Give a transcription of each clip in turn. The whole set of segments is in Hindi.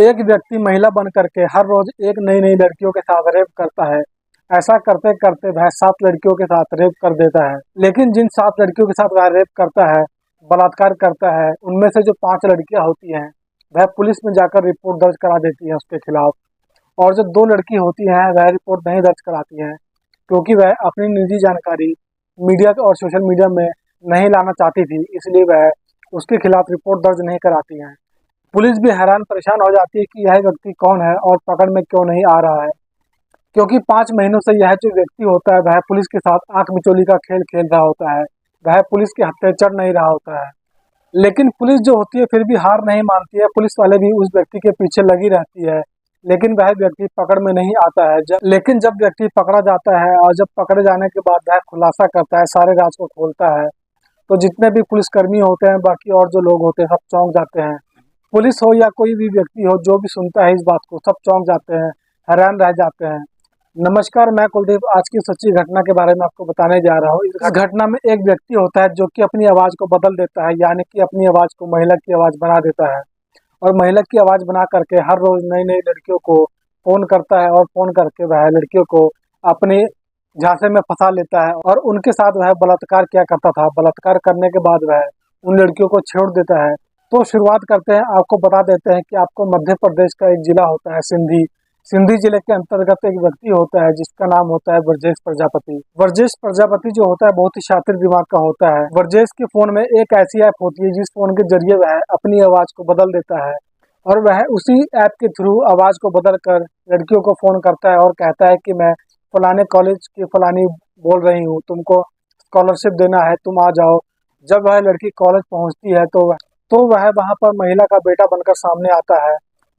एक व्यक्ति महिला बन करके हर रोज एक नई नई लड़कियों के साथ रेप करता है। ऐसा करते करते वह 7 लड़कियों के साथ रेप कर देता है। लेकिन जिन 7 लड़कियों के साथ वह रेप करता है, बलात्कार करता है, उनमें से जो 5 लड़कियां होती हैं, वह पुलिस में जाकर रिपोर्ट दर्ज करा देती है उसके खिलाफ। और जो 2 लड़की होती हैं, वह रिपोर्ट नहीं दर्ज कराती हैं, क्योंकि वह अपनी निजी जानकारी मीडिया और सोशल मीडिया में नहीं लाना चाहती थी, इसलिए वह उसके खिलाफ रिपोर्ट दर्ज नहीं कराती हैं। पुलिस भी हैरान परेशान हो जाती है कि यह व्यक्ति कौन है और पकड़ में क्यों नहीं आ रहा है, क्योंकि 5 महीनों से यह जो व्यक्ति होता है वह पुलिस के साथ आंख मिचौली का खेल खेल रहा होता है। वह पुलिस के हत्थे चढ़ नहीं रहा होता है। लेकिन पुलिस जो होती है फिर भी हार नहीं मानती है। पुलिस वाले भी उस व्यक्ति के पीछे लगी रहती है, लेकिन वह व्यक्ति पकड़ में नहीं आता है। लेकिन जब व्यक्ति पकड़ा जाता है और जब पकड़े जाने के बाद वह खुलासा करता है, सारे राज को खोलता है, तो जितने भी पुलिसकर्मी होते हैं, बाकी और जो लोग होते हैं, सब चौंक जाते हैं। पुलिस हो या कोई भी व्यक्ति हो, जो भी सुनता है इस बात को, सब चौंक जाते हैं, हैरान रह जाते हैं। नमस्कार, मैं कुलदीप आज की सच्ची घटना के बारे में आपको बताने जा रहा हूँ। इस घटना में एक व्यक्ति होता है जो कि अपनी आवाज़ को बदल देता है, यानी कि अपनी आवाज़ को महिला की आवाज़ बना देता है और महिला की आवाज़ बना करके हर रोज़ नई नई लड़कियों को फ़ोन करता है और फ़ोन करके वह लड़कियों को अपने झांसे में फंसा लेता है और उनके साथ वह बलात्कार किया करता था। बलात्कार करने के बाद वह उन लड़कियों को छोड़ देता है। तो शुरुआत करते हैं, आपको बता देते हैं कि आपको मध्य प्रदेश का एक जिला होता है सिंधी। सिंधी जिले के अंतर्गत एक व्यक्ति होता है जिसका नाम होता है ब्रजेश प्रजापति। ब्रजेश प्रजापति जो होता है बहुत ही शातिर दिमाग का होता है। ब्रजेश के फोन में एक ऐसी ऐप होती है जिस फोन के जरिए वह अपनी आवाज को बदल देता है और वह उसी ऐप के थ्रू आवाज को बदल कर लड़कियों को फोन करता है और कहता है कि मैं फलाने कॉलेज की फलानी बोल रही हूँ, तुमको स्कॉलरशिप देना है, तुम आ जाओ। जब वह लड़की कॉलेज पहुंचती है तो वह वहां पर महिला का बेटा बनकर सामने आता है,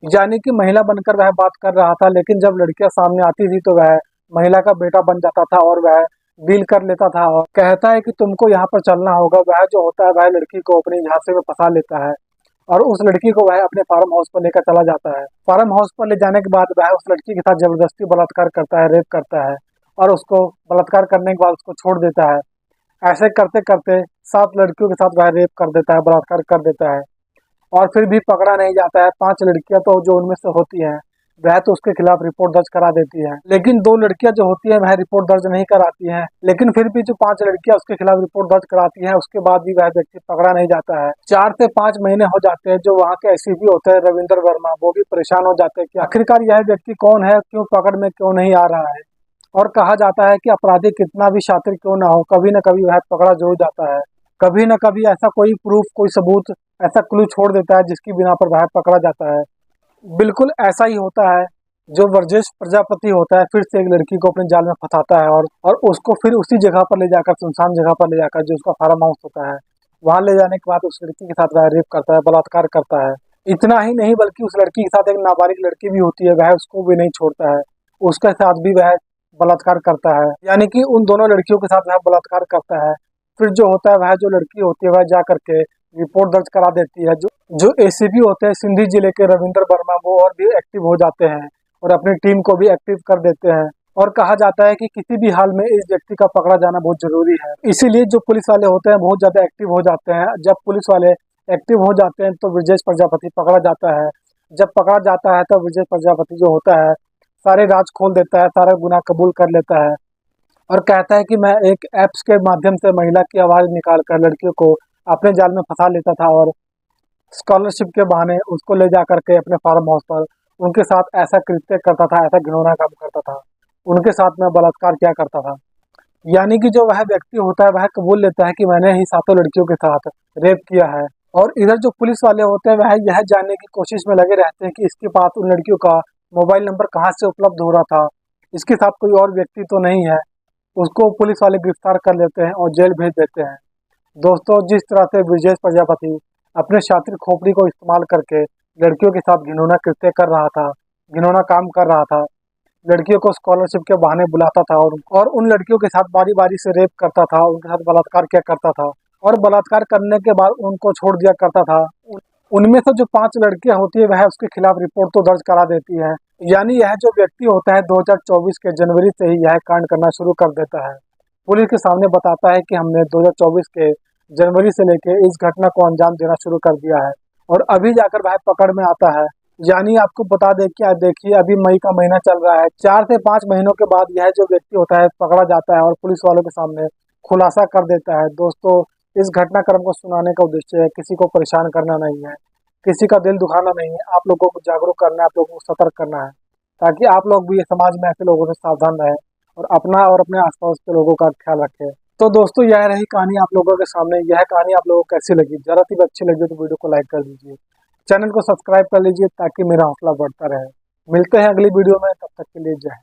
यानी कि महिला बनकर वह बात कर रहा था, लेकिन जब लड़कियां सामने आती थी तो वह महिला का बेटा बन जाता था और वह डील कर लेता था और कहता है कि तुमको यहाँ पर चलना होगा। वह जो होता है वह लड़की को अपनी झांसे में फंसा लेता है और उस लड़की को वह अपने फार्म हाउस पर लेकर चला जाता है। फार्म हाउस पर ले जाने के बाद वह उस लड़की के साथ जबरदस्ती बलात्कार करता है, रेप करता है और उसको बलात्कार करने के बाद उसको छोड़ देता है। ऐसे करते करते 7 लड़कियों के साथ वह रेप कर देता है, बलात्कार कर देता है और फिर भी पकड़ा नहीं जाता है। 5 लड़कियां तो जो उनमें से होती हैं वह तो उसके खिलाफ रिपोर्ट दर्ज करा देती है, लेकिन 2 लड़कियां जो होती हैं वह रिपोर्ट दर्ज नहीं कराती हैं। लेकिन फिर भी जो 5 लड़कियां उसके खिलाफ रिपोर्ट दर्ज कराती हैं, उसके बाद भी वह व्यक्ति पकड़ा नहीं जाता है। 4 से 5 महीने हो जाते हैं। जो वहाँ के एसीपी होते हैं रविंद्र वर्मा, वो भी परेशान हो जाते हैं कि आखिरकार यह व्यक्ति कौन है, क्यों पकड़ में क्यों नहीं आ रहा है। और कहा जाता है कि अपराधी कितना भी शातिर क्यों ना हो, कभी न कभी वह पकड़ा जरूर जाता है। कभी न कभी ऐसा कोई प्रूफ, कोई सबूत, ऐसा क्लू छोड़ देता है जिसकी बिना पर वह पकड़ा जाता है। बिल्कुल ऐसा ही होता है। जो ब्रजेश प्रजापति होता है फिर से एक लड़की को अपने जाल में फंसाता है और उसको फिर उसी जगह पर ले जाकर, सुनसान जगह पर ले जाकर, जो उसका फार्म हाउस होता है, वहां ले जाने के बाद उस लड़की के साथ वह रेप करता है, बलात्कार करता है। इतना ही नहीं बल्कि उस लड़की के साथ एक नाबालिग लड़की भी होती है, वह उसको भी नहीं छोड़ता है, उसके साथ भी वह बलात्कार करता है, यानी कि उन दोनों लड़कियों के साथ वह बलात्कार करता है। फिर जो होता है वह जो लड़की होती है वह जा करके रिपोर्ट दर्ज करा देती है। जो एसीपी होते हैं सिंधी जिले के रविंद्र वर्मा, वो और भी एक्टिव हो जाते हैं और अपनी टीम को भी एक्टिव कर देते हैं। और कहा जाता है कि किसी भी हाल में इस व्यक्ति का पकड़ा जाना बहुत जरूरी है, इसीलिए जो पुलिस वाले होते हैं बहुत ज्यादा एक्टिव हो जाते हैं। जब पुलिस वाले एक्टिव हो जाते हैं तो ब्रजेश प्रजापति पकड़ा जाता है। जब पकड़ा जाता है तो ब्रजेश प्रजापति जो होता है सारे राज खोल देता है, सारा गुनाह कबूल कर लेता है और कहता है कि मैं एक ऐप्स के माध्यम से महिला की आवाज़ निकाल कर लड़कियों को अपने जाल में फंसा लेता था और स्कॉलरशिप के बहाने उसको ले जा करके अपने फार्म हाउस पर उनके साथ ऐसा कृत्य करता था, ऐसा घिनौना काम करता था, उनके साथ में बलात्कार किया करता था। यानी कि जो वह व्यक्ति होता है वह कबूल लेता है कि मैंने ही 7 लड़कियों के साथ रेप किया है। और इधर जो पुलिस वाले होते हैं वह यह जानने की कोशिश में लगे रहते हैं कि इसके पास उन लड़कियों का मोबाइल नंबर कहाँ से उपलब्ध हो रहा था, इसके साथ कोई और व्यक्ति तो नहीं है। उसको पुलिस वाले गिरफ्तार कर लेते हैं और जेल भेज देते हैं। दोस्तों, जिस तरह से ब्रजेश प्रजापति अपने शातिर खोपड़ी को इस्तेमाल करके लड़कियों के साथ घिनौना कृत्य कर रहा था, घिनौना काम कर रहा था, लड़कियों को स्कॉलरशिप के बहाने बुलाता था और उन लड़कियों के साथ बारी बारी से रेप करता था, उनके साथ बलात्कार किया करता था और बलात्कार करने के बाद उनको छोड़ दिया करता था। उनमें से जो 5 लड़कियां होती है वह उसके खिलाफ रिपोर्ट तो दर्ज करा देती है। यानी यह जो व्यक्ति होता है 2024 के जनवरी से ही यह कांड करना शुरू कर देता है। पुलिस के सामने बताता है कि हमने 2024 के जनवरी से लेकर इस घटना को अंजाम देना शुरू कर दिया है और अभी जाकर वह पकड़ में आता है। यानी आपको बता दें कि देखिए अभी मई का महीना चल रहा है, 4 से 5 महीनों के बाद यह जो व्यक्ति होता है पकड़ा जाता है और पुलिस वालों के सामने खुलासा कर देता है। दोस्तों, इस घटनाक्रम को सुनाने का उद्देश्य है किसी को परेशान करना नहीं है, किसी का दिल दुखाना नहीं है, आप लोगों को जागरूक करना है, आप लोगों को सतर्क करना है, ताकि आप लोग भी ये समाज में ऐसे लोगों से सावधान रहें और अपना और अपने आसपास के लोगों का ख्याल रखें। तो दोस्तों, यह रही कहानी आप लोगों के सामने। यह कहानी आप लोगों को कैसी लगी? जरा सी भी अच्छी लगी तो वीडियो को लाइक कर दीजिए, चैनल को सब्सक्राइब कर लीजिए ताकि मेरा हौसला बढ़ता रहे। मिलते हैं अगली वीडियो में, तब तक के लिए जय हिंद।